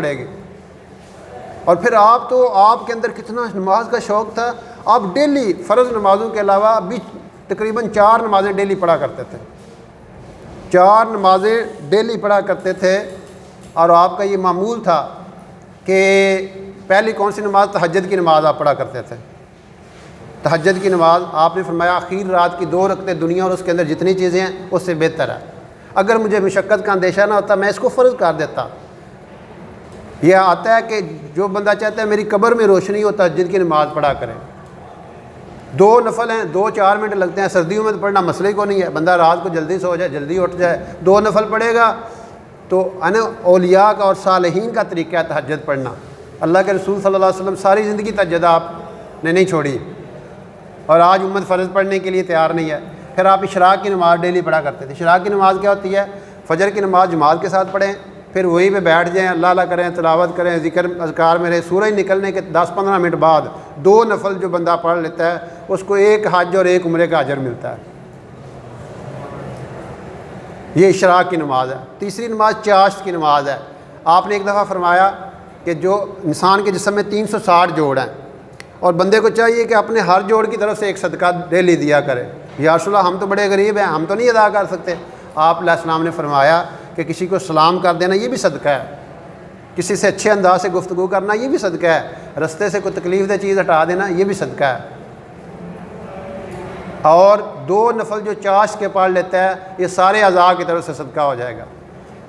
پڑے گی۔ اور پھر آپ کے اندر کتنا نماز کا شوق تھا، آپ ڈیلی فرض نمازوں کے علاوہ بھی تقریباً 4 نمازیں ڈیلی پڑھا کرتے تھے، 4 نمازیں ڈیلی پڑھا کرتے تھے۔ اور آپ کا یہ معمول تھا کہ پہلی کون سی نماز؟ تہجد کی نماز آپ پڑھا کرتے تھے۔ تہجد کی نماز آپ نے فرمایا آخر رات کی 2 رکعتیں دنیا اور اس کے اندر جتنی چیزیں ہیں اس سے بہتر ہے۔ اگر مجھے مشقت کا اندیشہ نہ ہوتا میں اس کو فرض کر دیتا۔ یہ آتا ہے کہ جو بندہ چاہتا ہے میری قبر میں روشنی ہو تہجد کی نماز پڑھا کرے۔ 2 نفل ہیں، 2-4 منٹ لگتے ہیں، سردیوں میں تو پڑھنا مسئلہ ہی کو نہیں ہے، بندہ رات کو جلدی سو جائے جلدی اٹھ جائے، 2 نفل پڑھے گا تو اولیاء کا اور صالحین کا طریقہ ہے تہجد پڑھنا۔ اللہ کے رسول صلی اللہ علیہ وسلم ساری زندگی تہجد آپ نے نہیں چھوڑی، اور آج امت فرض پڑھنے کے لیے تیار نہیں ہے۔ پھر آپ اشراق کی نماز ڈیلی پڑھا کرتے تھے۔ اشراق کی نماز کیا ہوتی ہے؟ فجر کی نماز جماعت کے ساتھ پڑھیں، پھر وہیں پہ بیٹھ جائیں، اللہ اللہ کریں، تلاوت کریں، ذکر اذکار میں رہیں۔ سورج نکلنے کے 10-15 منٹ بعد 2 نفل جو بندہ پڑھ لیتا ہے اس کو 1 حج اور 1 عمرے کا اجر ملتا ہے۔ یہ اشراق کی نماز ہے۔ تیسری نماز چاشت کی نماز ہے۔ آپ نے ایک دفعہ فرمایا کہ جو انسان کے جسم میں 360 جوڑ ہیں اور بندے کو چاہیے کہ اپنے ہر جوڑ کی طرف سے ایک صدقہ ڈیلی دیا کرے۔ یا رسول اللہ ہم تو بڑے غریب ہیں، ہم تو نہیں ادا کر سکتے۔ آپ علیہ السلام نے فرمایا کہ کسی کو سلام کر دینا یہ بھی صدقہ ہے، کسی سے اچھے انداز سے گفتگو کرنا یہ بھی صدقہ ہے، رستے سے کوئی تکلیف دہ چیز ہٹا دینا یہ بھی صدقہ ہے۔ اور 2 نفل جو چاشت کے پڑھ لیتا ہے یہ سارے اعضاء کی طرف سے صدقہ ہو جائے گا۔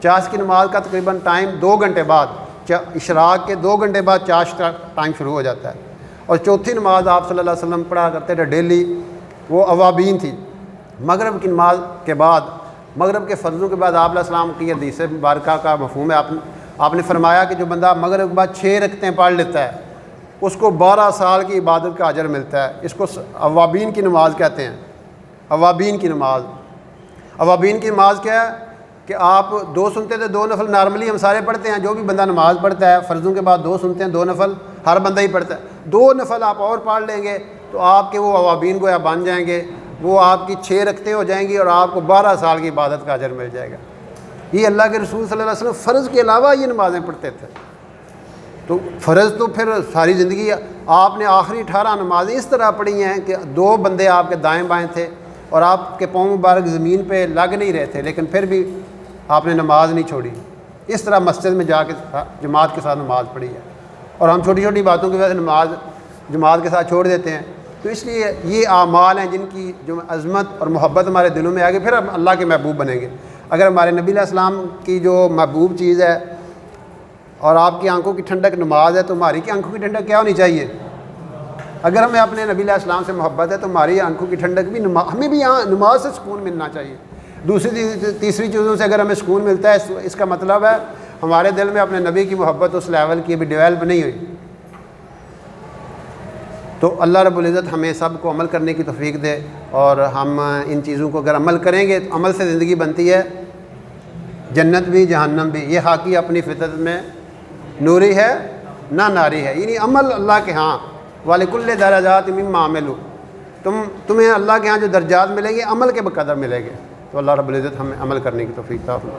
چاشت کی نماز کا تقریباً ٹائم 2 گھنٹے بعد، اشراق کے 2 گھنٹے بعد چاشت کا ٹائم شروع ہو جاتا ہے۔ اور چوتھی نماز آپ صلی اللہ علیہ وسلم پڑھا کرتے تھے ڈیلی، وہ اوابین تھی۔ مغرب کی نماز کے بعد، مغرب کے فرضوں کے بعد آپ علیہ السلام کی حدیث مبارکہ کا مفہوم ہے، آپ نے فرمایا کہ جو بندہ مغرب کے بعد 6 رکعتیں پڑھ لیتا ہے اس کو 12 سال کی عبادت کا اجر ملتا ہے۔ اس کو اوابین کی نماز کہتے ہیں۔ اوابین کی نماز، اوابین کی نماز کیا ہے کہ آپ 2 سنتے تھے، 2 نفل نارملی ہم سارے پڑھتے ہیں، جو بھی بندہ نماز پڑھتا ہے فرضوں کے بعد 2 سنتے ہیں، 2 نفل ہر بندہ ہی پڑھتا ہے۔ 2 نفل آپ اور پڑھ لیں گے تو آپ کے وہ اوابین گویا بن جائیں گے، وہ آپ کی 6 رکعتیں ہو جائیں گی اور آپ کو 12 سال کی عبادت کا اجر مل جائے گا۔ یہ اللہ کے رسول صلی اللہ علیہ وسلم فرض کے علاوہ یہ نمازیں پڑھتے تھے۔ تو فرض تو پھر ساری زندگی آپ نے آخری 18 نمازیں اس طرح پڑھی ہیں کہ 2 بندے آپ کے دائیں بائیں تھے اور آپ کے پاؤں مبارک زمین پہ لگ نہیں رہے تھے، لیکن پھر بھی آپ نے نماز نہیں چھوڑی۔ اس طرح مسجد میں جا کے جماعت کے ساتھ نماز پڑھی ہے، اور ہم چھوٹی چھوٹی باتوں کی وجہ سے نماز جماعت کے ساتھ چھوڑ دیتے ہیں۔ تو اس لیے یہ اعمال ہیں جن کی جو عظمت اور محبت ہمارے دلوں میں آ گئی، پھر ہم اللہ کے محبوب بنیں گے۔ اگر ہمارے نبی علیہ السلام کی جو محبوب چیز ہے اور آپ کی آنکھوں کی ٹھنڈک نماز ہے، تو ہماری کی آنکھوں کی ٹھنڈک کیا ہونی چاہیے؟ اگر ہمیں اپنے نبی علیہ السلام سے محبت ہے تو ہماری آنکھوں کی ٹھنڈک بھی ہمیں بھی یہاں نماز سے سکون ملنا چاہیے۔ دوسری تیسری چیزوں سے اگر ہمیں سکون ملتا ہے اس کا مطلب ہے ہمارے دل میں اپنے نبی کی محبت اس لیول کی ابھی ڈیولپ نہیں ہوئی۔ تو اللہ رب العزت ہمیں سب کو عمل کرنے کی توفیق دے، اور ہم ان چیزوں کو اگر عمل کریں گے تو عمل سے زندگی بنتی ہے، جنت بھی جہنم بھی۔ یہ حاکی اپنی فطرت میں نوری ہے نہ ناری ہے، یعنی عمل اللہ کے ہاں وَلِكُلِّ دَرَجَاتٍ مِّمَّا عَمِلُوا، تمہیں اللہ کے ہاں جو درجات ملیں گے عمل کے بقدر ملیں گے۔ تو اللہ رب العزت ہمیں عمل کرنے کی توفیق عطا فرمائے۔